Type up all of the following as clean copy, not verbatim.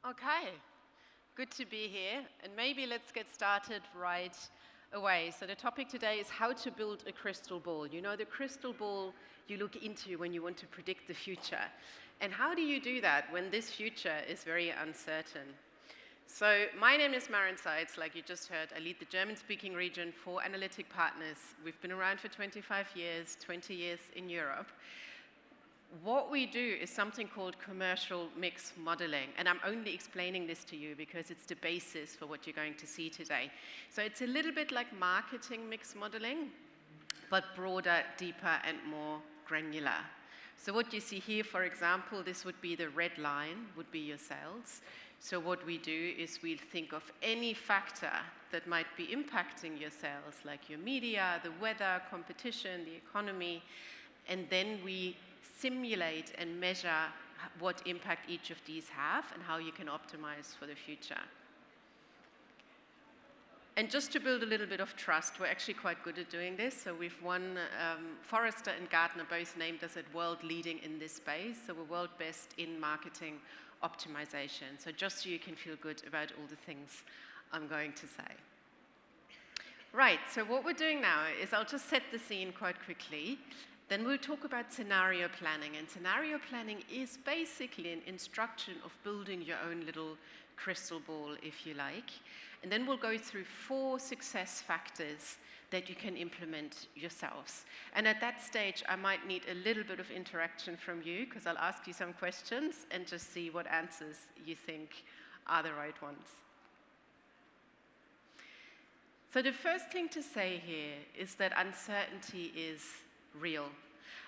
Okay, good to be here, and maybe let's get started right away. So the topic today is how to build a crystal ball. You know, the crystal ball you look into when you want to predict the future. And how do you do that when this future is very uncertain? So my name is Maren Seitz, like you just heard. I lead the German-speaking region for Analytic Partners. We've been around for 25 years, 20 years in Europe. What we do is something called commercial mix modeling, and I'm only explaining this to you because it's the basis for what you're going to see today. So it's a little bit like marketing mix modeling, but broader, deeper, and more granular. So what you see here, for example, this would be the red line, would be your sales. So what we do is we think of any factor that might be impacting your sales, like your media, the weather, competition, the economy, and then we simulate and measure what impact each of these have and how you can optimize for the future. And just to build a little bit of trust, we're actually quite good at doing this. So we've won, Forrester and Gartner both named us at world leading in this space. So we're world best in marketing optimization. So just so you can feel good about all the things I'm going to say. Right, so what we're doing now is I'll just set the scene quite quickly. Then we'll talk about scenario planning. And scenario planning is basically an instruction of building your own little crystal ball, if you like. And then we'll go through 4 success factors that you can implement yourselves. And at that stage, I might need a little bit of interaction from you, because I'll ask you some questions and just see what answers you think are the right ones. So the first thing to say here is that uncertainty is real.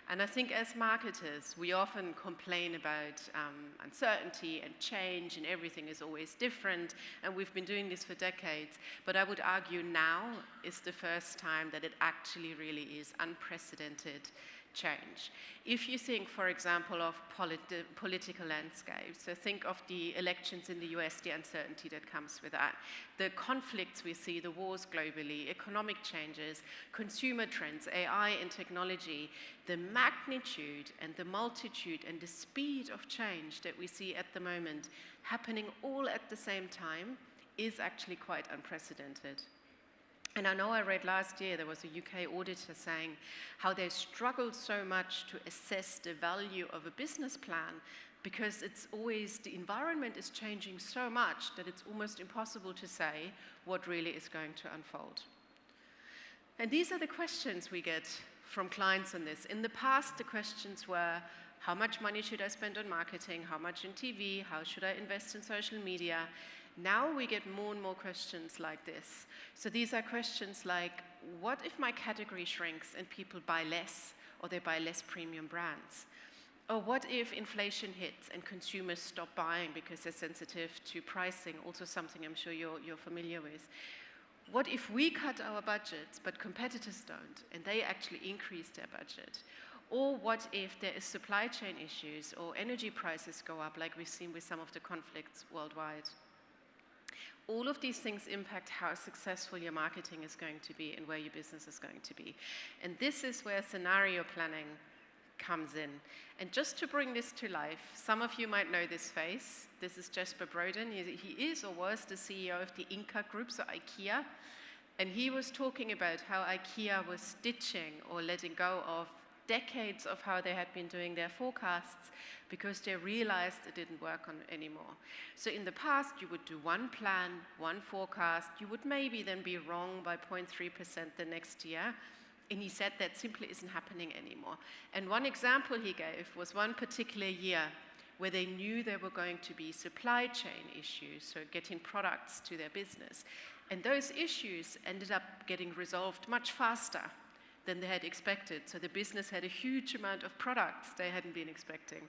And I think as marketers, we often complain about uncertainty and change, and everything is always different, and we've been doing this for decades. But I would argue now is the first time that it actually really is unprecedented change. If you think, for example, of political landscapes, so think of the elections in the US, the uncertainty that comes with that, the conflicts we see, the wars globally, economic changes, consumer trends, AI and technology, the magnitude and the multitude and the speed of change that we see at the moment happening all at the same time is actually quite unprecedented. And I know I read last year there was a UK auditor saying how they struggled so much to assess the value of a business plan because the environment is changing so much that it's almost impossible to say what really is going to unfold. And these are the questions we get from clients on this. In the past, the questions were, how much money should I spend on marketing? How much in TV? How should I invest in social media? Now we get more and more questions like this. So these are questions like, what if my category shrinks and people buy less, or they buy less premium brands? Or what if inflation hits and consumers stop buying because they're sensitive to pricing, also something I'm sure you're familiar with? What if we cut our budgets, but competitors don't, and they actually increase their budget? Or what if there is supply chain issues or energy prices go up, like we've seen with some of the conflicts worldwide? All of these things impact how successful your marketing is going to be and where your business is going to be. And this is where scenario planning comes in. And just to bring this to life, some of you might know this face. This is Jesper Broden. He is or was the CEO of the Inca Group, so IKEA. And he was talking about how IKEA was ditching or letting go of decades of how they had been doing their forecasts because they realized it didn't work on anymore. So in the past, you would do one plan, one forecast. You would maybe then be wrong by 0.3% the next year. And he said that simply isn't happening anymore. And one example he gave was one particular year where they knew there were going to be supply chain issues, so getting products to their business. And those issues ended up getting resolved much faster than they had expected. So the business had a huge amount of products they hadn't been expecting.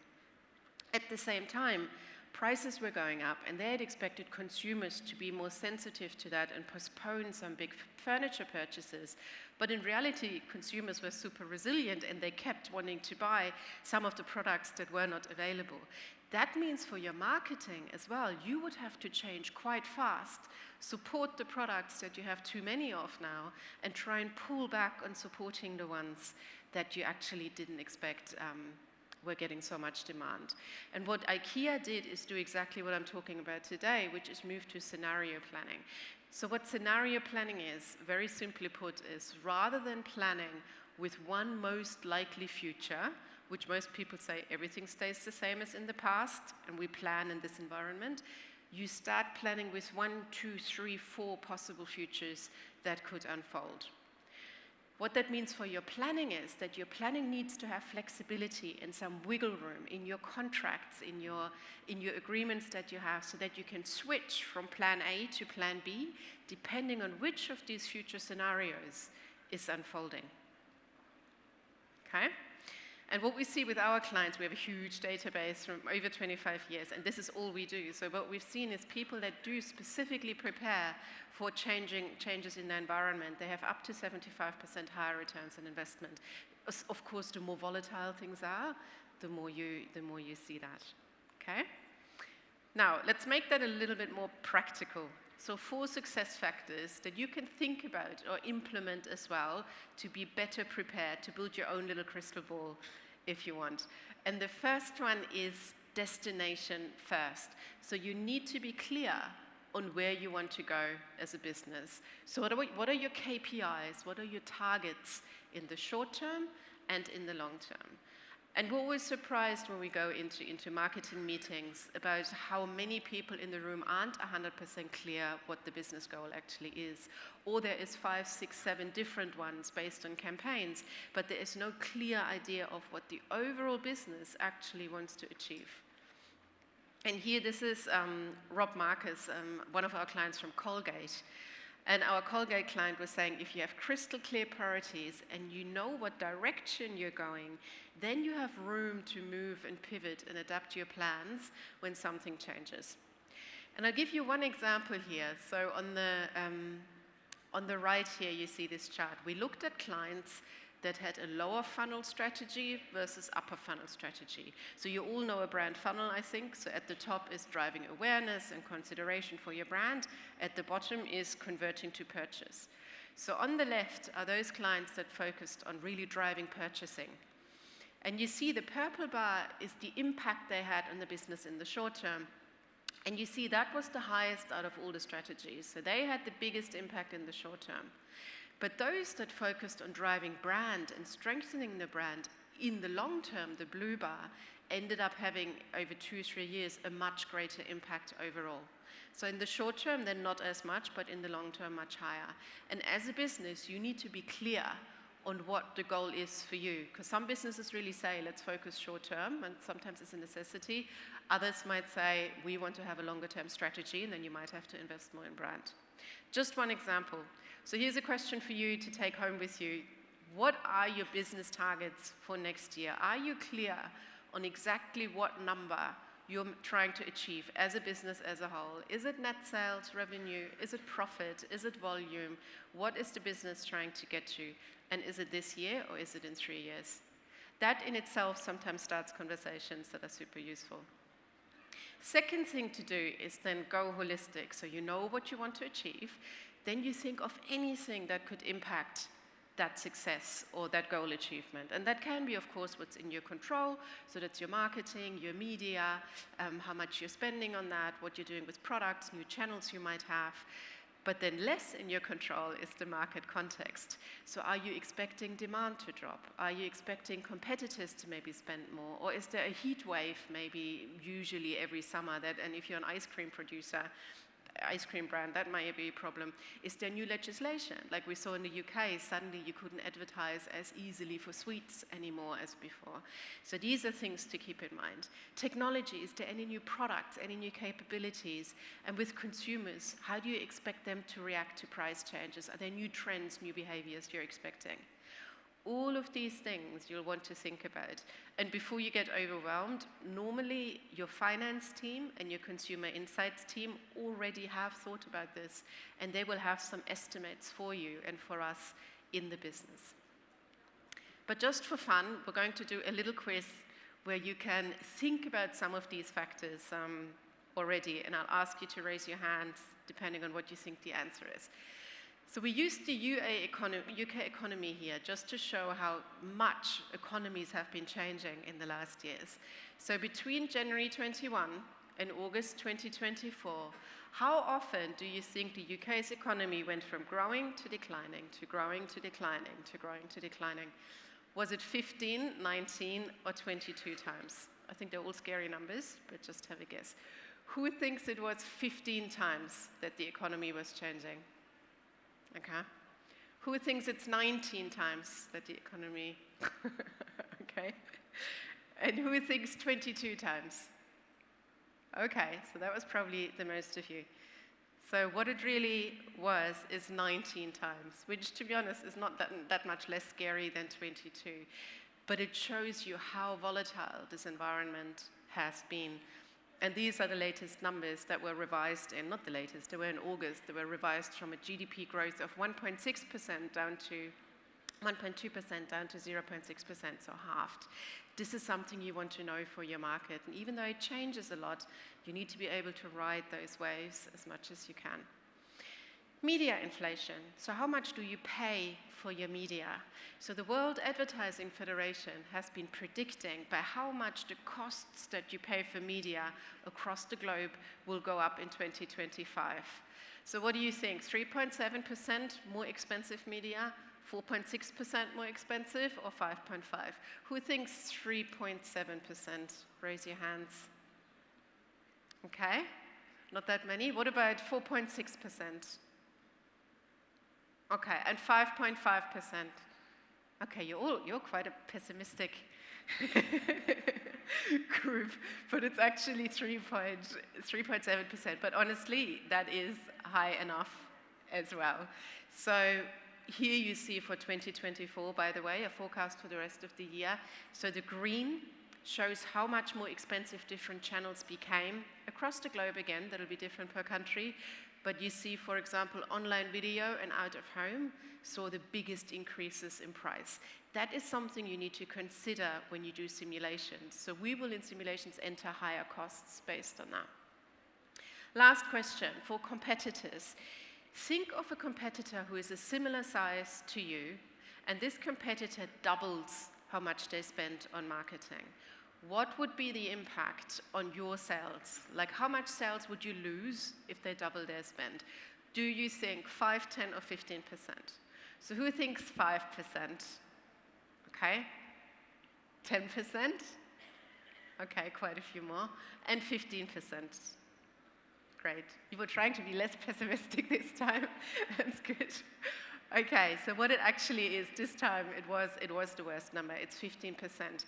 At the same time, prices were going up, and they had expected consumers to be more sensitive to that and postpone some big furniture purchases. But in reality, consumers were super resilient, and they kept wanting to buy some of the products that were not available. That means for your marketing as well, you would have to change quite fast, support the products that you have too many of now, and try and pull back on supporting the ones that you actually didn't expect we're getting so much demand. And what IKEA did is do exactly what I'm talking about today, which is move to scenario planning. So what scenario planning is, very simply put, is rather than planning with one most likely future, which most people say everything stays the same as in the past, and we plan in this environment, you start planning with 1, 2, 3, 4 possible futures that could unfold. What that means for your planning is that your planning needs to have flexibility and some wiggle room in your contracts, in your agreements that you have, so that you can switch from plan A to plan B, depending on which of these future scenarios is unfolding. Okay? And what we see with our clients, we have a huge database from over 25 years, and this is all we do. So what we've seen is people that do specifically prepare for changes in the environment, they have up to 75% higher returns on investment. Of course, the more volatile things are, the more you see that. Okay? Now, let's make that a little bit more practical. So 4 success factors that you can think about or implement as well to be better prepared, to build your own little crystal ball if you want. And the first one is destination first. So you need to be clear on where you want to go as a business. So what are your KPIs? What are your targets in the short term and in the long term? And we're always surprised when we go into marketing meetings about how many people in the room aren't 100% clear what the business goal actually is. Or there is 5, 6, 7 different ones based on campaigns, but there is no clear idea of what the overall business actually wants to achieve. And here, this is Rob Marcus, one of our clients from Colgate. And our Colgate client was saying, if you have crystal clear priorities and you know what direction you're going, then you have room to move and pivot and adapt your plans when something changes. And I'll give you one example here. So on the right here, you see this chart. We looked at clients that had a lower funnel strategy versus upper funnel strategy. So you all know a brand funnel, I think. So at the top is driving awareness and consideration for your brand. At the bottom is converting to purchase. So on the left are those clients that focused on really driving purchasing. And you see the purple bar is the impact they had on the business in the short term. And you see that was the highest out of all the strategies. So they had the biggest impact in the short term. But those that focused on driving brand and strengthening the brand in the long term, the blue bar, ended up having over 2-3 years a much greater impact overall. So in the short term, then not as much, but in the long term, much higher. And as a business, you need to be clear on what the goal is for you. Because some businesses really say, let's focus short term, and sometimes it's a necessity. Others might say, we want to have a longer term strategy, and then you might have to invest more in brand. Just one example. So here's a question for you to take home with you. What are your business targets for next year? Are you clear on exactly what number you're trying to achieve as a business as a whole? Is it net sales, revenue? Is it profit? Is it volume? What is the business trying to get to? And is it this year or is it in 3 years? That in itself sometimes starts conversations that are super useful. Second thing to do is then go holistic. So you know what you want to achieve. Then you think of anything that could impact that success or that goal achievement. And that can be, of course, what's in your control. So that's your marketing, your media, how much you're spending on that, what you're doing with products, new channels you might have. But then less in your control is the market context. So are you expecting demand to drop? Are you expecting competitors to maybe spend more? Or is there a heat wave maybe usually every summer that, and if you're an ice cream producer, ice cream brand, that might be a problem. Is there new legislation? Like we saw in the UK, suddenly you couldn't advertise as easily for sweets anymore as before. So these are things to keep in mind. Technology, is there any new products, any new capabilities? And with consumers, how do you expect them to react to price changes? Are there new trends, new behaviors you're expecting? All of these things you'll want to think about. And before you get overwhelmed, normally your finance team and your consumer insights team already have thought about this, and they will have some estimates for you and for us in the business. But just for fun, we're going to do a little quiz where you can think about some of these factors already, and I'll ask you to raise your hands depending on what you think the answer is. So we used the UK economy here just to show how much economies have been changing in the last years. So between January 21 and August 2024, how often do you think the UK's economy went from growing to declining, to growing to declining, to growing to declining? Was it 15, 19, or 22 times? I think they're all scary numbers, but just have a guess. Who thinks it was 15 times that the economy was changing? Okay. Who thinks it's 19 times that the economy, okay. And who thinks 22 times? Okay, so that was probably the most of you. So what it really was is 19 times, which to be honest is not that much less scary than 22. But it shows you how volatile this environment has been. And these are the latest numbers that were revised in, not the latest, they were in August, they were revised from a GDP growth of 1.6% down to 1.2% down to 0.6%, so halved. This is something you want to know for your market. And even though it changes a lot, you need to be able to ride those waves as much as you can. Media inflation. So how much do you pay for your media? So the World Advertising Federation has been predicting by how much the costs that you pay for media across the globe will go up in 2025. So what do you think? 3.7% more expensive media? 4.6% more expensive, or 5.5? Who thinks 3.7%? Raise your hands. Okay, not that many. What about 4.6%? Okay, and 5.5%. Okay, you're quite a pessimistic group, but it's actually 3.7%. But honestly, that is high enough as well. So here you see for 2024, by the way, a forecast for the rest of the year. So the green shows how much more expensive different channels became across the globe. Again, that'll be different per country. But you see, for example, online video and out of home saw the biggest increases in price. That is something you need to consider when you do simulations. So we will in simulations enter higher costs based on that. Last question for competitors. Think of a competitor who is a similar size to you, and this competitor doubles how much they spend on marketing. What would be the impact on your sales? Like, how much sales would you lose if they double their spend? Do you think 5, 10, or 15%? So who thinks 5%? Okay. 10%? Okay, quite a few more. And 15%. Great. You were trying to be less pessimistic this time. That's good. Okay, so what it actually is this time, it was the worst number. It's 15%.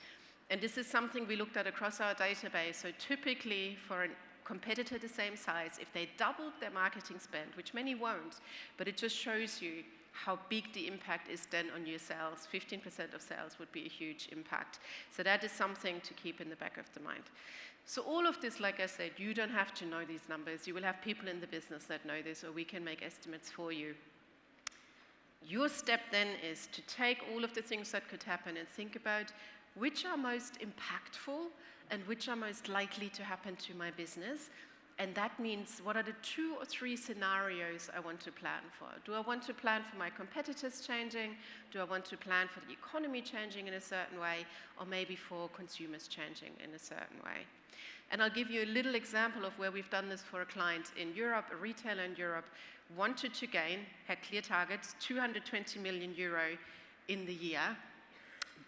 And this is something we looked at across our database. So typically for a competitor the same size, if they doubled their marketing spend, which many won't, but it just shows you how big the impact is then on your sales. 15% of sales would be a huge impact. So that is something to keep in the back of the mind. So all of this, like I said, you don't have to know these numbers. You will have people in the business that know this, or we can make estimates for you. Your step then is to take all of the things that could happen and think about which are most impactful and which are most likely to happen to my business. And that means, what are the 2 or 3 scenarios I want to plan for? Do I want to plan for my competitors changing? Do I want to plan for the economy changing in a certain way? Or maybe for consumers changing in a certain way? And I'll give you a little example of where we've done this for a client in Europe. A retailer in Europe wanted to gain, had clear targets, 220 million euro in the year.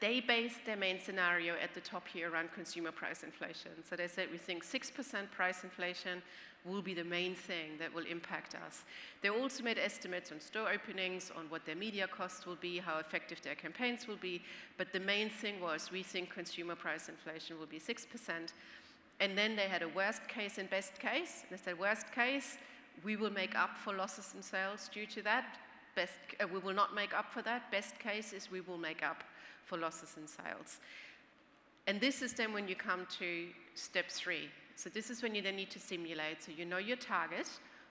They based their main scenario at the top here around consumer price inflation. So they said, we think 6% price inflation will be the main thing that will impact us. They also made estimates on store openings, on what their media costs will be, how effective their campaigns will be. But the main thing was, we think consumer price inflation will be 6%. And then they had a worst case and best case. They said, worst case, we will make up for losses in sales due to that. We will not make up for that. Best case is we will make up for losses in sales. And this is then when you come to step 3. So this is when you then need to simulate. So you know your target,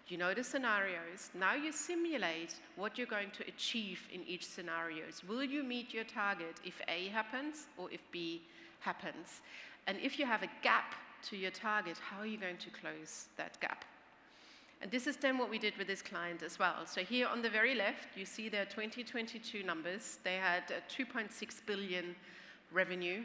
you know the scenarios. Now you simulate what you're going to achieve in each scenario. Will you meet your target if A happens or if B happens? And if you have a gap to your target, how are you going to close that gap? And this is then what we did with this client as well. So here on the very left, you see their 2022 numbers. They had 2.6 billion revenue.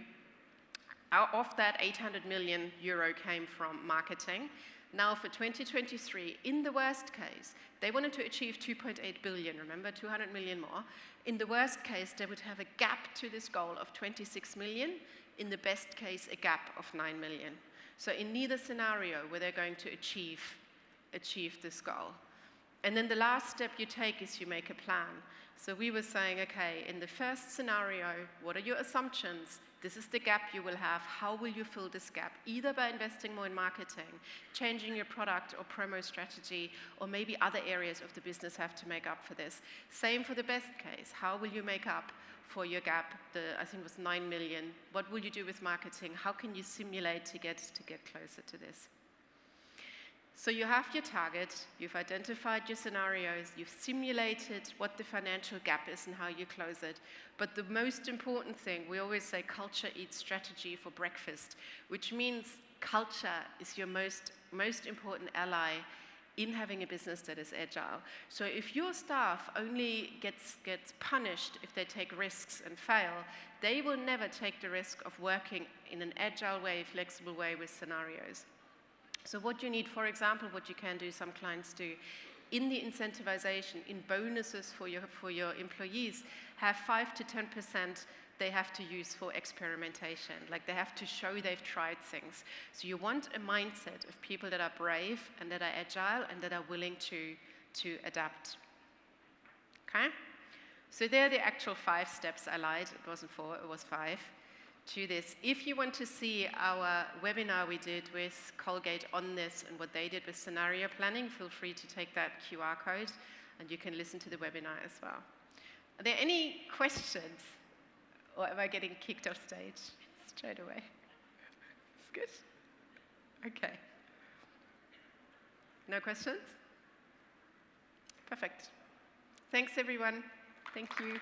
Out of that, 800 million euro came from marketing. Now for 2023, in the worst case, they wanted to achieve 2.8 billion, remember, 200 million more. In the worst case, they would have a gap to this goal of 26 million. In the best case, a gap of 9 million. So in neither scenario were they going to achieve this goal. And then the last step you take is you make a plan. So we were saying, okay, in the first scenario, what are your assumptions? This is the gap you will have. How will you fill this gap? Either by investing more in marketing, changing your product or promo strategy, or maybe other areas of the business have to make up for this. Same for the best case. How will you make up for your gap? I think it was 9 million. What will you do with marketing? How can you simulate to get closer to this? So you have your target, you've identified your scenarios, you've simulated what the financial gap is and how you close it. But the most important thing, we always say culture eats strategy for breakfast, which means culture is your most important ally in having a business that is agile. So if your staff only gets punished if they take risks and fail, they will never take the risk of working in an agile way, flexible way with scenarios. So what you need, for example, what you can do, some clients do, in the incentivization, in bonuses for your employees, have 5 to 10% they have to use for experimentation. Like they have to show they've tried things. So you want a mindset of people that are brave and that are agile and that are willing to adapt. Okay? So there are the actual 5 steps. I lied, it wasn't 4, it was 5. To this. If you want to see our webinar we did with Colgate on this and what they did with scenario planning, feel free to take that QR code and you can listen to the webinar as well. Are there any questions? Or am I getting kicked off stage straight away? It's good. Okay. No questions? Perfect. Thanks everyone. Thank you.